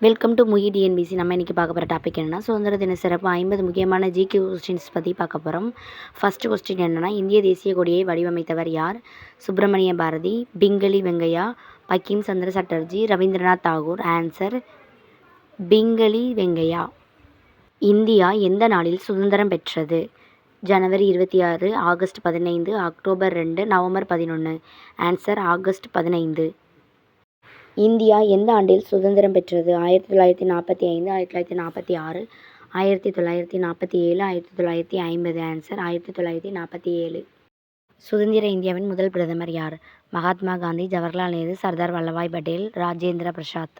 Welcome to Mukhi TNPSC. நம்ம இன்றைக்கி பார்க்க போகிற டாபிக் என்னென்னா, சுதந்திர தின சிறப்பு 50 முக்கியமான ஜிகே கொஸ்டின்ஸ் பற்றி பார்க்க போகிறோம். ஃபஸ்ட்டு கொஸ்டின் என்னென்னா, இந்திய தேசிய கொடியை வடிவமைத்தவர் யார்? சுப்பிரமணிய பாரதி, பிங்களி வெங்கையா, பங்கிம் சந்திர சட்டர்ஜி, ரவீந்திரநாத் தாகூர். ஆன்சர் பிங்களி வெங்கையா. இந்தியா எந்த நாளில் சுதந்திரம் பெற்றது? ஜனவரி 26, August 15, October 2, November 11. Answer August 15. India எந்த ஆண்டில் சுதந்திரம் பெற்றது? 1945, 1946, 1947, 1950. ஆன்சர் 1947. சுதந்திர இந்தியாவின் முதல் பிரதமர் யார்? மகாத்மா காந்தி, ஜவஹர்லால் நேரு, சர்தார் வல்லபாய் பட்டேல், ராஜேந்திர பிரசாத்.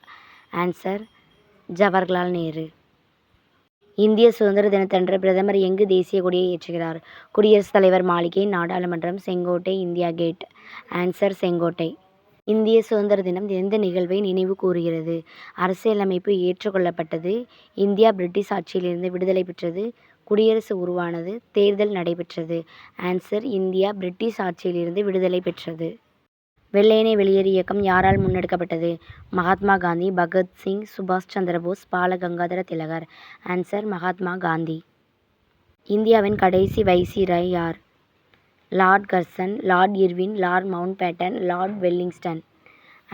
ஆன்சர் ஜவஹர்லால் நேரு. இந்திய சுதந்திர தினத்தன்று பிரதமர் எங்கு தேசிய கொடியை ஏற்றுகிறார்? குடியரசுத் தலைவர் மாளிகை, நாடாளுமன்றம், செங்கோட்டை, இந்தியா கேட். ஆன்சர் செங்கோட்டை. இந்திய சுதந்திர தினம் எந்த நிகழ்வை நினைவு கூறுகிறது? அரசியலமைப்பு ஏற்றுக்கொள்ளப்பட்டது, இந்தியா பிரிட்டிஷ் ஆட்சியிலிருந்து விடுதலை பெற்றது, குடியரசு உருவானது, தேர்தல் நடைபெற்றது. ஆன்சர் இந்தியா பிரிட்டிஷ் ஆட்சியிலிருந்து விடுதலை பெற்றது. வெள்ளையனே வெளியேறு இயக்கம் யாரால் முன்னெடுக்கப்பட்டது? மகாத்மா காந்தி, பகத்சிங், சுபாஷ் சந்திரபோஸ், பாலகங்காதர திலகர். ஆன்சர் மகாத்மா காந்தி. இந்தியாவின் கடைசி வைசிராய் யார்? Lord Curzon, Lord Irwin, Lord Mountbatten, Lord Willingdon.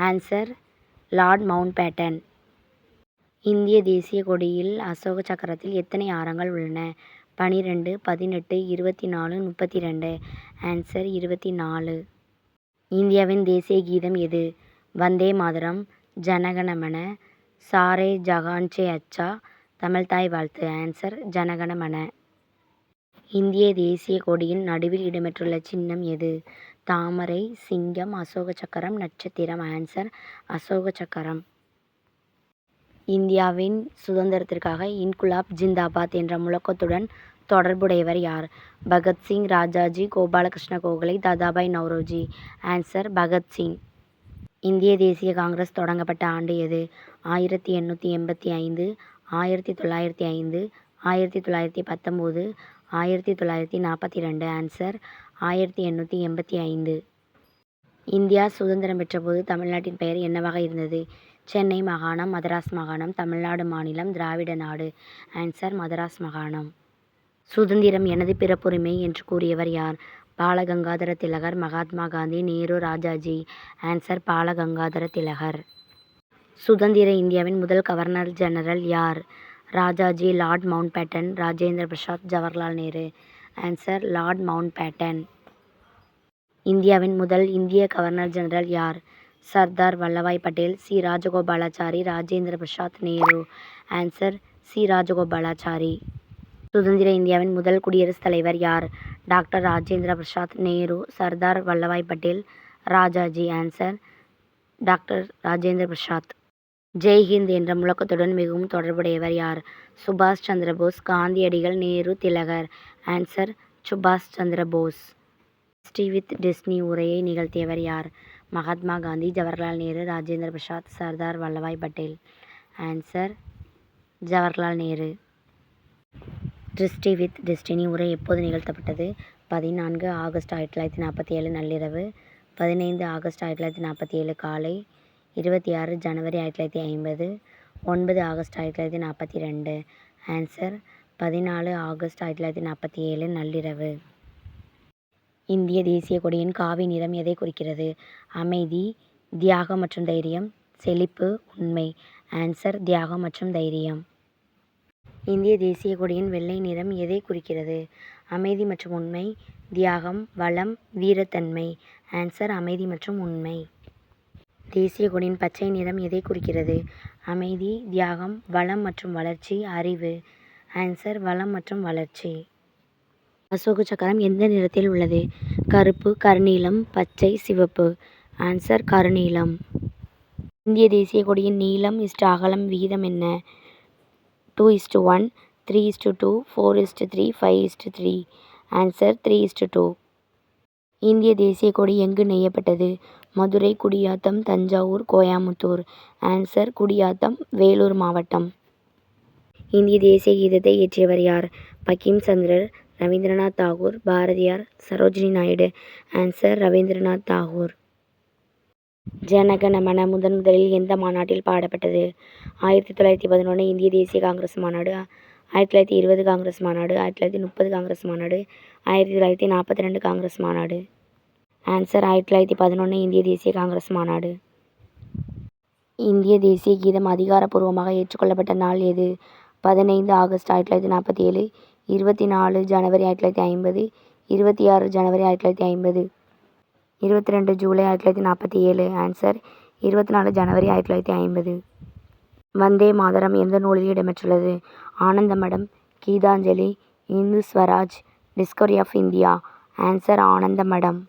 Answer Lord Mountbatten. இந்திய தேசிய கொடியில் அசோக சக்கரத்தில் எத்தனை ஆரங்கள் உள்ளன? 12, 18, 24, 32. ஆன்சர் 24. இந்தியாவின் தேசிய கீதம் எது? வந்தே மாதரம், ஜனகணமன, சாரே ஜஹான்சே அச்சா, தமிழ்தாய் வாழ்த்து. ஆன்சர் ஜனகணமன. இந்திய தேசிய கொடியின் நடுவில் இடம்பெற்றுள்ள சின்னம் எது? தாமரை, சிங்கம், அசோக சக்கரம், நட்சத்திரம். ஆன்சர் அசோக சக்கரம். இந்தியாவின் சுதந்திரத்திற்காக இன்குலாப் ஜிந்தாபாத் என்ற முழக்கத்துடன் தொடர்புடையவர் யார்? பகத்சிங், ராஜாஜி, கோபாலகிருஷ்ண கோகலே, தாதாபாய் நௌரோஜி. ஆன்சர் பகத்சிங். இந்திய தேசிய காங்கிரஸ் தொடங்கப்பட்ட ஆண்டு எது? 1885, 1905, 1919, 1942. ஆன்சர் 1885. இந்தியா சுதந்திரம் பெற்றபோது தமிழ்நாட்டின் பெயர் என்னவாக இருந்தது? சென்னை மாகாணம், மதராஸ் மாகாணம், தமிழ்நாடு மாநிலம், திராவிட நாடு. ஆன்சர் மதராஸ் மாகாணம். சுதந்திரம் எனது பிறப்புரிமை என்று கூறியவர் யார்? பாலகங்காதர திலகர், மகாத்மா காந்தி, நேரு, ராஜாஜி. ஆன்சர் பாலகங்காதர திலகர். சுதந்திர இந்தியாவின் முதல் கவர்னர் ஜெனரல் யார்? Rajaji, Lord Mountbatten, Rajendra Prasad, Jawaharlal Nehru. Answer Lord Mountbatten. இந்தியாவின் முதல் இந்திய கவர்னர் ஜெனரல் யார்? Sardar Vallabhbhai Patel, C Rajagopalachari, Rajendra Prasad, Nehru. Answer C Rajagopalachari. சுதந்திர இந்தியாவின் முதல் குடியரசுத் தலைவர் யார்? Doctor Rajendra Prasad, Nehru, Sardar Vallabhbhai Patel, Rajaji. Answer doctor Rajendra Prasad. ஜெய்ஹிந்த் என்ற முழக்கத்துடன் மிகவும் தொடர்புடையவர் யார்? சுபாஷ் சந்திரபோஸ், காந்தியடிகள், நேரு, திலகர். ஆன்சர் சுபாஷ் சந்திரபோஸ். ஹிஸ்டரி வித் டெஸ்டினி உரையை நிகழ்த்தியவர் யார்? Mahatma Gandhi, Jawaharlal Nehru, Rajendra Prasad, Sardar Vallabhbhai Patel. Answer Jawaharlal Nehru. History with destiny உரை எப்போது நிகழ்த்தப்பட்டது? 14 ஆகஸ்ட் 1947 நள்ளிரவு, 15 ஆகஸ்ட் 1947 காலை, 26 ஜனவரி 1950, 9 ஆகஸ்ட் 1942. ஆன்சர் 14 ஆகஸ்ட் 1947 நள்ளிரவு. இந்திய தேசிய கொடியின் காவி நிறம் எதை குறிக்கிறது? அமைதி, தியாகம் மற்றும் தைரியம், செழிப்பு, உண்மை. ஆன்சர் தியாகம் மற்றும் தைரியம். இந்திய தேசிய கொடியின் வெள்ளை நிறம் எதை குறிக்கிறது? அமைதி மற்றும் உண்மை, தியாகம், வளம், வீரத்தன்மை. ஆன்சர் அமைதி மற்றும் உண்மை. தேசிய கொடியின் பச்சை நிறம் எதை குறிக்கிறது? அமைதி, தியாகம், வளம் மற்றும் வளர்ச்சி, அறிவு. ஆன்சர் வளம் மற்றும் வளர்ச்சி. அசோக சக்கரம் எந்த நிறத்தில் உள்ளது? கருப்பு, கருநீலம், பச்சை, சிவப்பு. ஆன்சர் கருநீலம். இந்திய தேசிய கொடியின் நீளம் அகலம் விகிதம் என்ன? 2:1, 3:2, 4:3, 5:3. ஆன்சர் 3:2. இந்திய தேசிய கொடி எங்கு நெய்யப்பட்டது? மதுரை, குடியாத்தம், தஞ்சாவூர், கோயமுத்தூர். ஆன்சர் குடியாத்தம், வேலூர் மாவட்டம். இந்திய தேசிய கீதத்தை இயற்றியவர் யார்? பங்கிம் சந்திரர், ரவீந்திரநாத் தாகூர், பாரதியார், சரோஜினி நாயுடு. ஆன்சர் ரவீந்திரநாத் தாகூர். ஜனகணமன முதலில் எந்த மாநாட்டில் பாடப்பட்டது? 1911 இந்திய தேசிய காங்கிரஸ் மாநாடு, 1920 காங்கிரஸ் மாநாடு, 1930 காங்கிரஸ் மாநாடு, 1942 காங்கிரஸ் மாநாடு. ஆன்சர் 1911 இந்திய தேசிய காங்கிரஸ் மாநாடு. இந்திய தேசிய கீதம் அதிகாரப்பூர்வமாக ஏற்றுக்கொள்ளப்பட்ட நாள் எது? 15 ஆகஸ்ட் 1947, 24 ஜனவரி 1950, 26 ஜனவரி 1950, 22 ஜூலை 1947. ஆன்சர் 24 ஜனவரி 1950. வந்தே மாதரம் எந்த நூலில் இடம்பெற்றுள்ளது? Anandamath, Gitanjali, Hind Swaraj, Discovery of India. Answer Anandamath.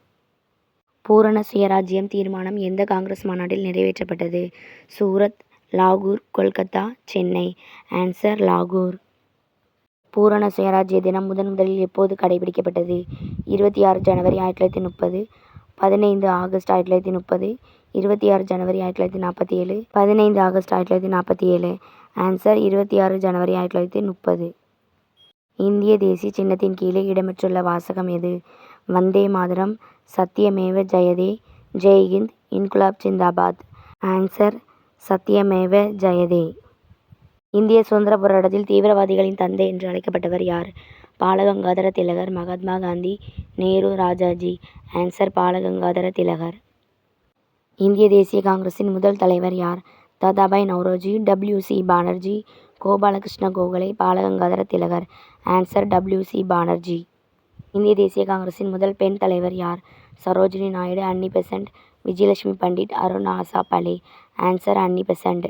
பூரண சுயராஜ்யம் தீர்மானம் எந்த காங்கிரஸ் மாநாட்டில் நிறைவேற்றப்பட்டது? சூரத், லாகூர், கொல்கத்தா, சென்னை. ஆன்சர் லாகூர். பூரண சுயராஜ்ய தினம் முதலில் எப்போது கடைபிடிக்கப்பட்டது? 26 ஜனவரி 1930, 15 ஆகஸ்ட் 1930, 26 ஜனவரி 1947, 15 ஆகஸ்ட் 1947. ஆன்சர் 26 ஜனவரி 1930. இந்திய தேசிய சின்னத்தின் கீழே இடம்பெற்றுள்ள வாசகம் எது? வந்தே மாதரம், சத்யமேவ ஜெயதே, ஜெய்ஹிந்த், இன்குலாப் ஜிந்தாபாத். ஆன்சர் சத்யமேவ ஜெயதே. இந்திய சுதந்திர போராட்டத்தில் தீவிரவாதிகளின் தந்தை என்று அழைக்கப்பட்டவர் யார்? பாலகங்காதர திலகர், மகாத்மா காந்தி, நேரு, ராஜாஜி. ஆன்சர் பாலகங்காதர திலகர். இந்திய தேசிய காங்கிரசின் முதல் தலைவர் யார்? தாதாபாய் நௌரோஜி, W.C. பானர்ஜி, கோபாலகிருஷ்ண கோகலே, பாலகங்காதர திலகர். Answer W.C. பானர்ஜி. இந்திய தேசிய காங்கிரசின் முதல் பெண் தலைவர் யார்? சரோஜினி நாயுடு, அன்னி பெசன்ட், விஜயலட்சுமி பண்டிட், அருண் ஆசாப் அலே. ஆன்சர் அன்னி பெசன்ட்.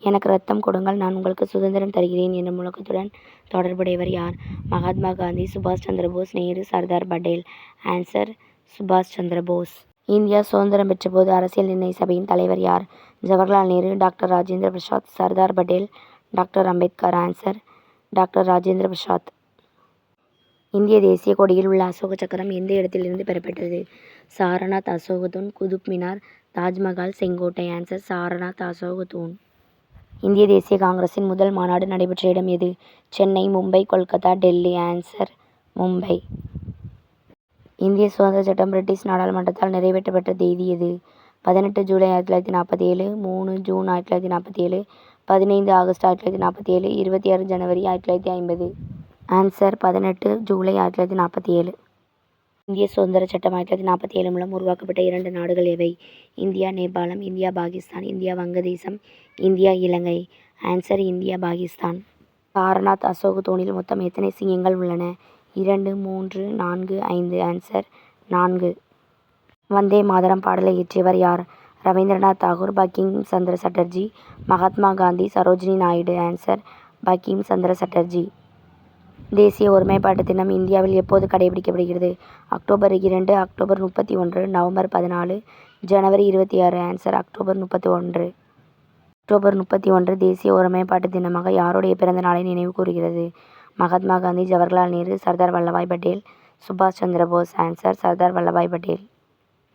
எனக்கு ரத்தம் கொடுங்கள், நான் உங்களுக்கு சுதந்திரம் தருகிறேன் என்ற முழக்கத்துடன் தொடர்புடையவர் யார்? மகாத்மா காந்தி, சுபாஷ் சந்திர போஸ், நேரு, சர்தார் பட்டேல். ஆன்சர் சுபாஷ் சந்திர போஸ். இந்தியா சுதந்திரம் பெற்றபோது அரசியல் நிர்ணய சபையின் தலைவர் யார்? Jawaharlal Nehru, doctor Rajendra Prasad, Sardar Patel, doctor Ambedkar. Answer doctor Rajendra Prasad. இந்திய தேசிய கொடியில் உள்ள அசோக சக்கரம் எந்த இடத்திலிருந்து பெறப்பட்டது? சாரநாத் அசோக தூண், குதுப் மினார், தாஜ்மஹால், செங்கோட்டை. ஆன்சர் சாரநாத் அசோக தூண். இந்திய தேசிய காங்கிரசின் முதல் மாநாடு நடைபெற்ற இடம் எது? சென்னை, மும்பை, கொல்கத்தா, டெல்லி. ஆன்சர் மும்பை. இந்திய சுதந்திர சட்டம் பிரிட்டிஷ் நாடாளுமன்றத்தால் நிறைவேற்றப்பட்ட தேதி எது? 18 ஜூலை 1947, 3 ஜூன் 1947, 15 ஆகஸ்ட் 1947, 26 ஜனவரி 1950. ஆன்சர் 18 ஜூலை 1947. இந்திய சுதந்திர சட்டம் 1947 மூலம் உருவாக்கப்பட்ட 2 நாடுகள் எவை? இந்தியா நேபாளம், இந்தியா பாகிஸ்தான், இந்தியா வங்கதேசம், India Ilangai. Answer India Pakistan. Sarnath Ashoka தூணில் மொத்தம் எத்தனை சிங்கங்கள் உள்ளன? 2, 3, 4, 5. ஆன்சர் 4. வந்தே மாதரம் பாடலை இயற்றியவர் யார்? ரவீந்திரநாத் தாகூர், பங்கிம் சந்திர சட்டர்ஜி, மகாத்மா காந்தி, சரோஜினி நாயுடு. ஆன்சர் பங்கிம் சந்திர சட்டர்ஜி. தேசிய ஒருமைப்பாட்டு தினம் இந்தியாவில் எப்போது கடைபிடிக்கப்படுகிறது? அக்டோபர் 2, அக்டோபர் 31, நவம்பர் 14, ஜனவரி 26. Answer October 31. அக்டோபர் 31 தேசிய ஒருமைப்பாட்டு தினமாக யாருடைய பிறந்த நாளை நினைவு கூறுகிறது? மகாத்மா காந்தி, ஜவஹர்லால் நேரு, சர்தார் வல்லபாய் பட்டேல், சுபாஷ் சந்திர போஸ். ஆன்சர் சர்தார் வல்லபாய் பட்டேல்.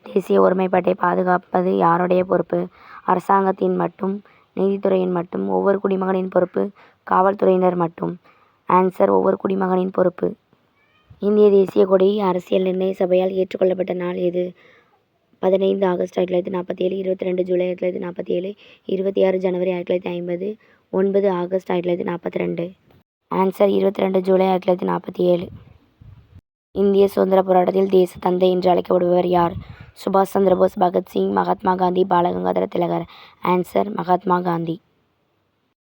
தேசிய ஒருமைப்பாட்டை பாதுகாப்பது யாருடைய பொறுப்பு? அரசாங்கத்தின் மட்டும், நீதித்துறையின் மட்டும், ஒவ்வொரு குடிமகனின் பொறுப்பு, காவல்துறையினர் மட்டும். ஆன்சர் ஒவ்வொரு குடிமகனின் பொறுப்பு. இந்திய தேசிய கொடி அரசியல் நிர்ணய சபையால் ஏற்றுக்கொள்ளப்பட்ட நாள் எது? 15 ஆகஸ்ட் 1947, 22 ஜூலை 1947, 26 ஜனவரி 1950, 9 ஆகஸ்ட் 1942. ஆன்சர் 22 ஜூலை 1947. இந்திய சுதந்திர போராட்டத்தில் தேச தந்தை என்று அழைக்கப்படுபவர் யார்? சுபாஷ் சந்திர போஸ், பகத்சிங், மகாத்மா காந்தி, பாலகங்காதர திலகர். ஆன்சர் மகாத்மா காந்தி.